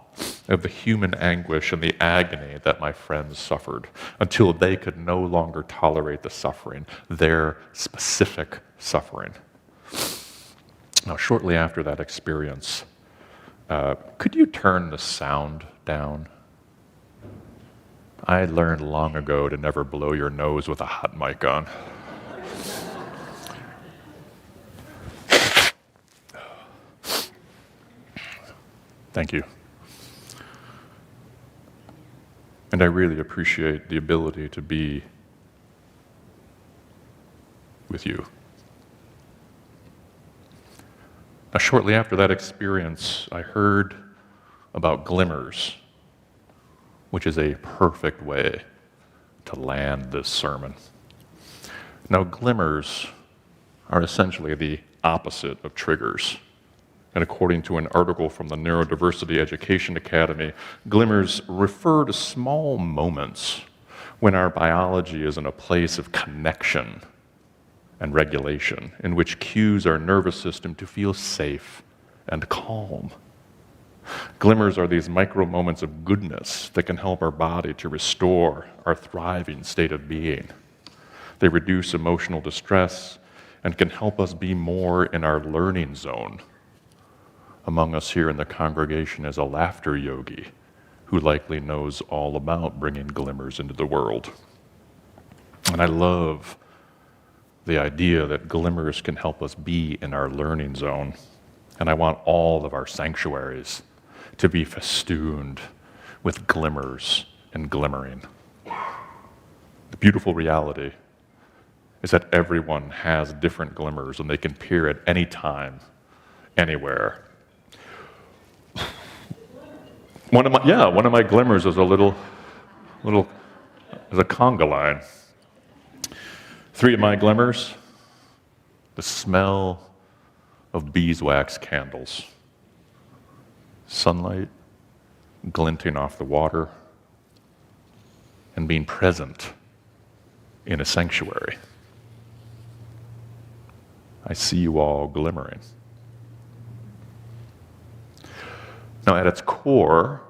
of the human anguish and the agony that my friends suffered until they could no longer tolerate the suffering, their specific suffering. Now, shortly after that experience, could you turn the sound down? I learned long ago to never blow your nose with a hot mic on. Thank you. And I really appreciate the ability to be with you. Now, shortly after that experience, I heard about glimmers, which is a perfect way to land this sermon. Now, glimmers are essentially the opposite of triggers. And according to an article from the Neurodiversity Education Academy, glimmers refer to small moments when our biology is in a place of connection and regulation, in which cues our nervous system to feel safe and calm. Glimmers are these micro moments of goodness that can help our body to restore our thriving state of being. They reduce emotional distress and can help us be more in our learning zone. Among us here in the congregation is a laughter yogi who likely knows all about bringing glimmers into the world. And I love the idea that glimmers can help us be in our learning zone. And I want all of our sanctuaries to be festooned with glimmers and glimmering. The beautiful reality is that everyone has different glimmers and they can appear at any time, anywhere. One of my glimmers is a conga line. 3 of my glimmers: the smell of beeswax candles, sunlight glinting off the water, and being present in a sanctuary. I see you all glimmering. Now, at its core,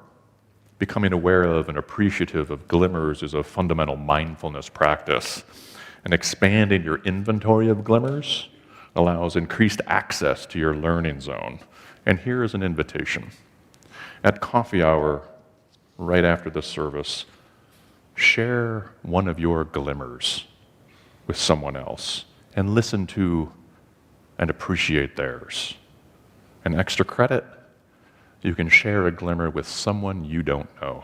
becoming aware of and appreciative of glimmers is a fundamental mindfulness practice. And expanding your inventory of glimmers allows increased access to your learning zone. And here is an invitation. At coffee hour, right after the service, share one of your glimmers with someone else and listen to and appreciate theirs. And extra credit, you can share a glimmer with someone you don't know.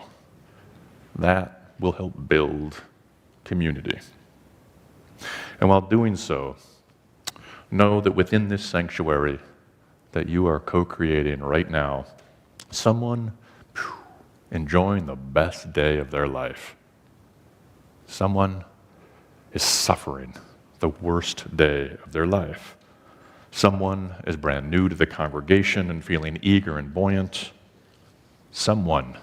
That will help build community. And while doing so, know that within this sanctuary that you are co-creating right now, someone enjoying the best day of their life. Someone is suffering the worst day of their life. Someone is brand new to the congregation and feeling eager and buoyant. Someone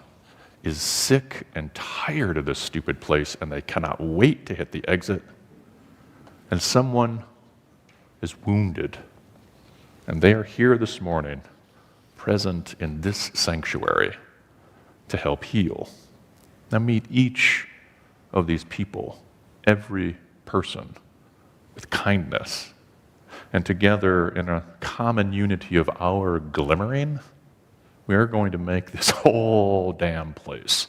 is sick and tired of this stupid place and they cannot wait to hit the exit. And someone is wounded, and they are here this morning, present in this sanctuary to help heal. Now meet each of these people, every person, with kindness, and together in a common unity of our glimmering, we are going to make this whole damn place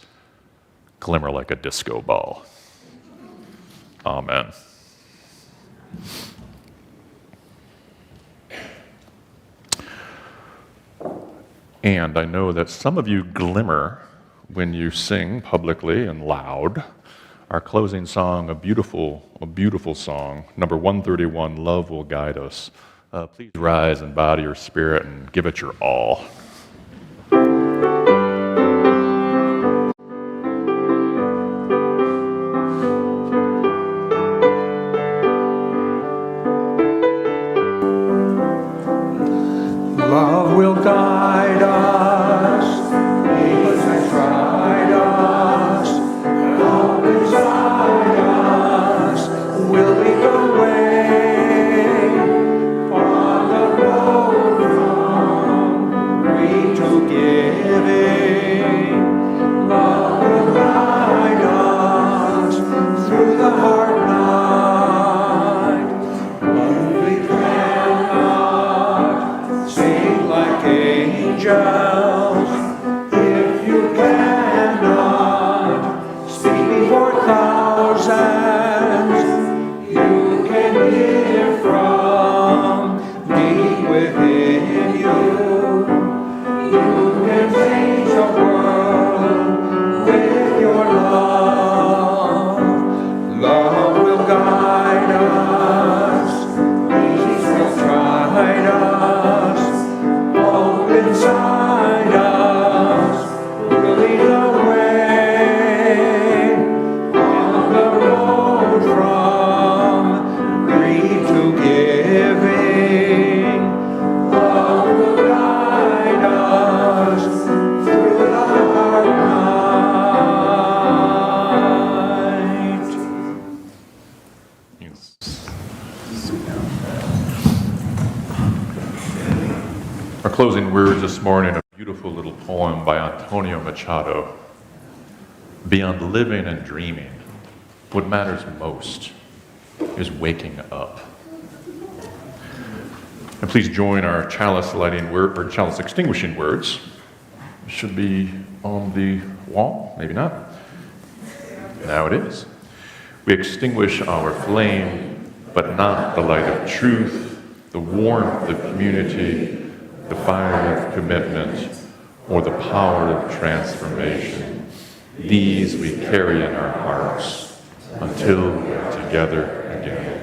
glimmer like a disco ball. Amen. And I know that some of you glimmer when you sing publicly and loud. Our closing song, a beautiful song, number 131, Love Will Guide Us. Please rise and bow to your spirit and give it your all. Love will guide us, peace has tried us, love beside us, will lead the way on the road from words this morning, a beautiful little poem by Antonio Machado. Beyond living and dreaming, what matters most is waking up. And please join our chalice lighting word, or chalice extinguishing words. It should be on the wall, maybe not. Now it is. We extinguish our flame, but not the light of truth, the warmth of community, the fire of commitment, or the power of transformation. These we carry in our hearts until we're together again.